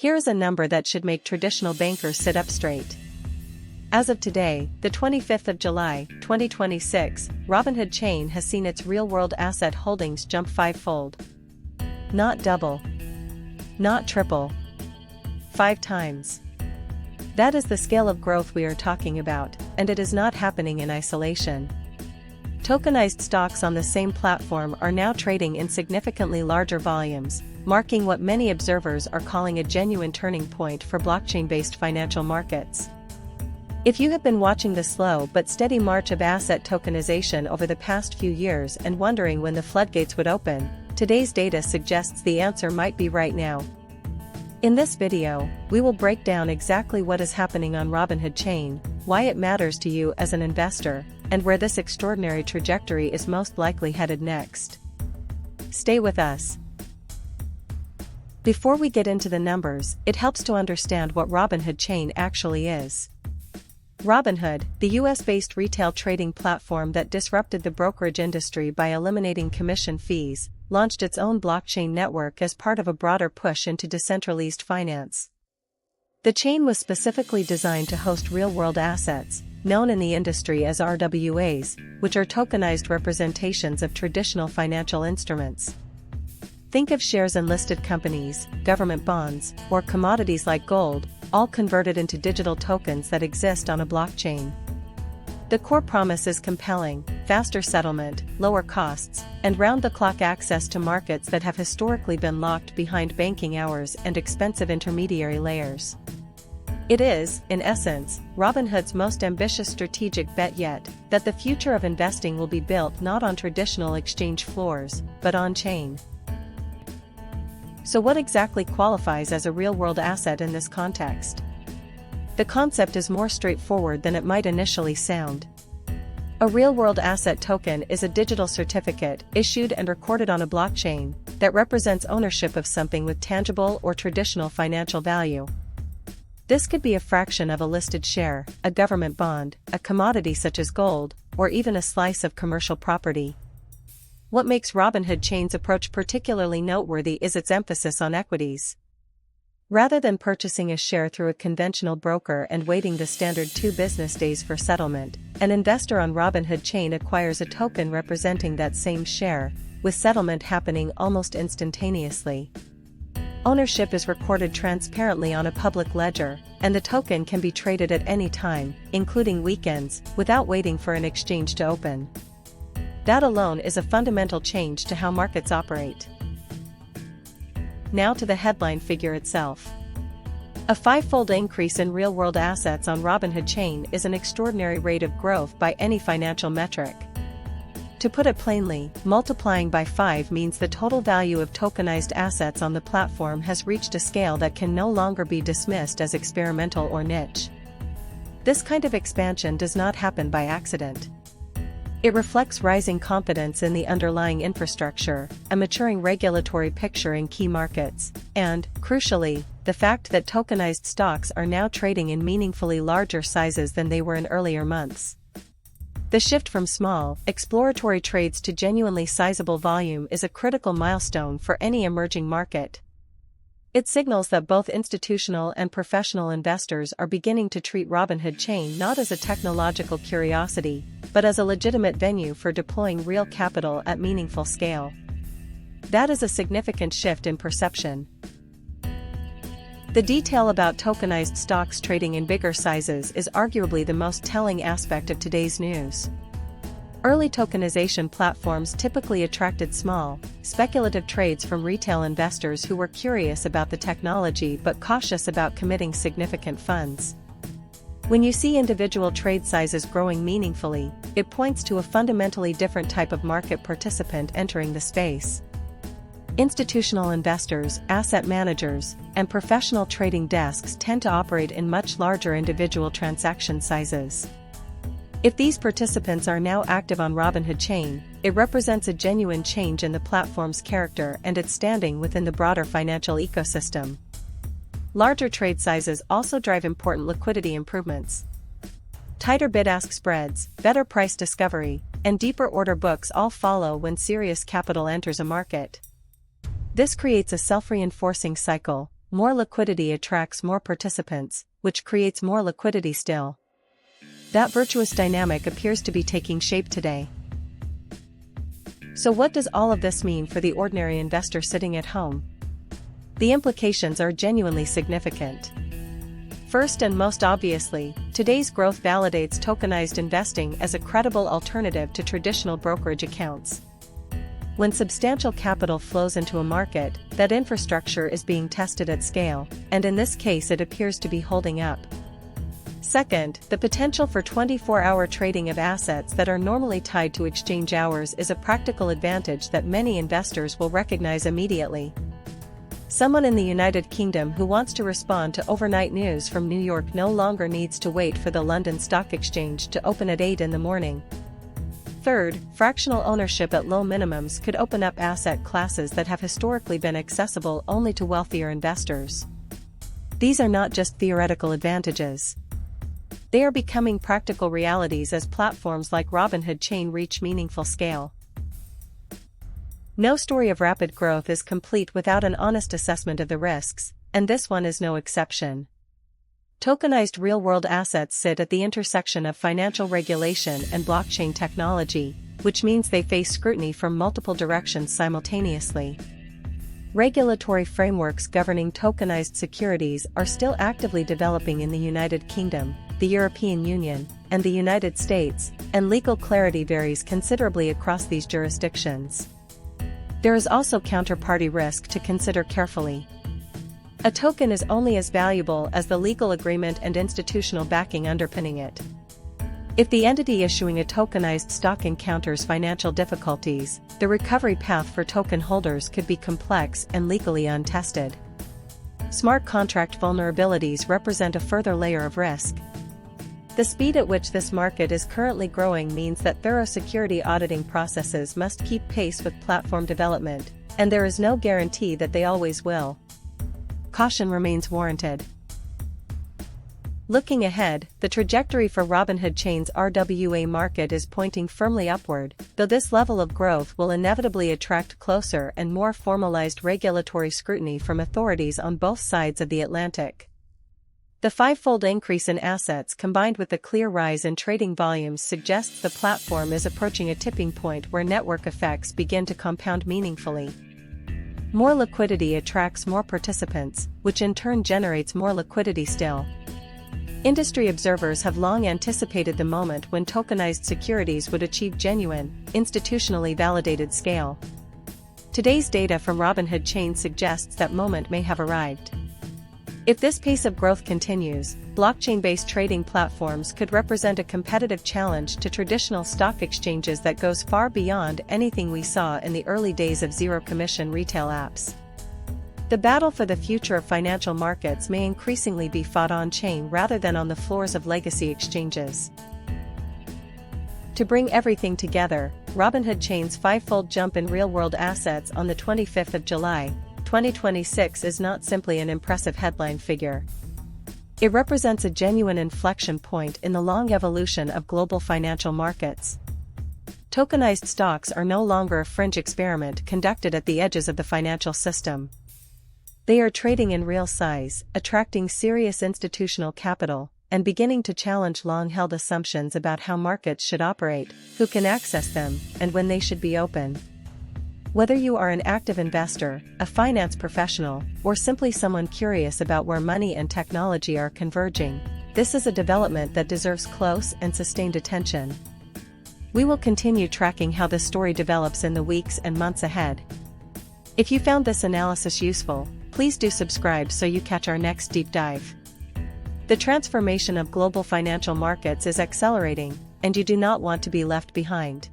Here is a number that should make traditional bankers sit up straight. As of today, the 25th of July, 2026, Robinhood Chain has seen its real-world asset holdings jump fivefold. Not double. Not triple. 5 times. That is the scale of growth we are talking about, and it is not happening in isolation. Tokenized stocks on the same platform are now trading in significantly larger volumes, marking what many observers are calling a genuine turning point for blockchain-based financial markets. If you have been watching the slow but steady march of asset tokenization over the past few years and wondering when the floodgates would open, today's data suggests the answer might be right now. In this video, we will break down exactly what is happening on Robinhood Chain, why it matters to you as an investor, and where this extraordinary trajectory is most likely headed next. Stay with us. Before we get into the numbers, it helps to understand what Robinhood Chain actually is. Robinhood, the US-based retail trading platform that disrupted the brokerage industry by eliminating commission fees, launched its own blockchain network as part of a broader push into decentralized finance. The chain was specifically designed to host real-world assets, known in the industry as RWAs, which are tokenized representations of traditional financial instruments. Think of shares in listed companies, government bonds, or commodities like gold, all converted into digital tokens that exist on a blockchain. The core promise is compelling: faster settlement, lower costs, and round-the-clock access to markets that have historically been locked behind banking hours and expensive intermediary layers. It is, in essence, Robinhood's most ambitious strategic bet yet, that the future of investing will be built not on traditional exchange floors, but on-chain. So what exactly qualifies as a real-world asset in this context? The concept is more straightforward than it might initially sound. A real-world asset token is a digital certificate, issued and recorded on a blockchain, that represents ownership of something with tangible or traditional financial value. This could be a fraction of a listed share, a government bond, a commodity such as gold, or even a slice of commercial property. What makes Robinhood Chain's approach particularly noteworthy is its emphasis on equities. Rather than purchasing a share through a conventional broker and waiting the standard 2 business days for settlement, an investor on Robinhood Chain acquires a token representing that same share, with settlement happening almost instantaneously. Ownership is recorded transparently on a public ledger, and the token can be traded at any time, including weekends, without waiting for an exchange to open. That alone is a fundamental change to how markets operate. Now to the headline figure itself. A fivefold increase in real-world assets on Robinhood Chain is an extraordinary rate of growth by any financial metric. To put it plainly, multiplying by 5 means the total value of tokenized assets on the platform has reached a scale that can no longer be dismissed as experimental or niche. This kind of expansion does not happen by accident. It reflects rising confidence in the underlying infrastructure, a maturing regulatory picture in key markets, and, crucially, the fact that tokenized stocks are now trading in meaningfully larger sizes than they were in earlier months. The shift from small, exploratory trades to genuinely sizable volume is a critical milestone for any emerging market. It signals that both institutional and professional investors are beginning to treat Robinhood Chain not as a technological curiosity, but as a legitimate venue for deploying real capital at meaningful scale. That is a significant shift in perception. The detail about tokenized stocks trading in bigger sizes is arguably the most telling aspect of today's news. Early tokenization platforms typically attracted small, speculative trades from retail investors who were curious about the technology but cautious about committing significant funds. When you see individual trade sizes growing meaningfully, it points to a fundamentally different type of market participant entering the space. Institutional investors, asset managers, and professional trading desks tend to operate in much larger individual transaction sizes. If these participants are now active on Robinhood Chain, it represents a genuine change in the platform's character and its standing within the broader financial ecosystem. Larger trade sizes also drive important liquidity improvements. Tighter bid-ask spreads, better price discovery, and deeper order books all follow when serious capital enters a market. This creates a self-reinforcing cycle, more liquidity attracts more participants, which creates more liquidity still. That virtuous dynamic appears to be taking shape today. So what does all of this mean for the ordinary investor sitting at home? The implications are genuinely significant. First and most obviously, today's growth validates tokenized investing as a credible alternative to traditional brokerage accounts. When substantial capital flows into a market, that infrastructure is being tested at scale, and in this case it appears to be holding up. Second, the potential for 24-hour trading of assets that are normally tied to exchange hours is a practical advantage that many investors will recognize immediately. Someone in the United Kingdom who wants to respond to overnight news from New York no longer needs to wait for the London Stock Exchange to open at 8 in the morning. Third, fractional ownership at low minimums could open up asset classes that have historically been accessible only to wealthier investors. These are not just theoretical advantages. They are becoming practical realities as platforms like Robinhood Chain reach meaningful scale. No story of rapid growth is complete without an honest assessment of the risks, and this one is no exception. Tokenized real-world assets sit at the intersection of financial regulation and blockchain technology, which means they face scrutiny from multiple directions simultaneously. Regulatory frameworks governing tokenized securities are still actively developing in the United Kingdom, the European Union, and the United States, and legal clarity varies considerably across these jurisdictions. There is also counterparty risk to consider carefully. A token is only as valuable as the legal agreement and institutional backing underpinning it. If the entity issuing a tokenized stock encounters financial difficulties, the recovery path for token holders could be complex and legally untested. Smart contract vulnerabilities represent a further layer of risk. The speed at which this market is currently growing means that thorough security auditing processes must keep pace with platform development, and there is no guarantee that they always will. Caution remains warranted. Looking ahead, the trajectory for Robinhood Chain's RWA market is pointing firmly upward, though this level of growth will inevitably attract closer and more formalized regulatory scrutiny from authorities on both sides of the Atlantic. The fivefold increase in assets combined with the clear rise in trading volumes suggests the platform is approaching a tipping point where network effects begin to compound meaningfully. More liquidity attracts more participants, which in turn generates more liquidity still. Industry observers have long anticipated the moment when tokenized securities would achieve genuine, institutionally validated scale. Today's data from Robinhood Chain suggests that moment may have arrived. If this pace of growth continues, blockchain-based trading platforms could represent a competitive challenge to traditional stock exchanges that goes far beyond anything we saw in the early days of zero-commission retail apps. The battle for the future of financial markets may increasingly be fought on-chain rather than on the floors of legacy exchanges. To bring everything together, Robinhood Chain's fivefold jump in real-world assets on the 25th of July, 2026 is not simply an impressive headline figure. It represents a genuine inflection point in the long evolution of global financial markets. Tokenized stocks are no longer a fringe experiment conducted at the edges of the financial system. They are trading in real size, attracting serious institutional capital, and beginning to challenge long-held assumptions about how markets should operate, who can access them, and when they should be open. Whether you are an active investor, a finance professional, or simply someone curious about where money and technology are converging, this is a development that deserves close and sustained attention. We will continue tracking how this story develops in the weeks and months ahead. If you found this analysis useful, please do subscribe so you catch our next deep dive. The transformation of global financial markets is accelerating, and you do not want to be left behind.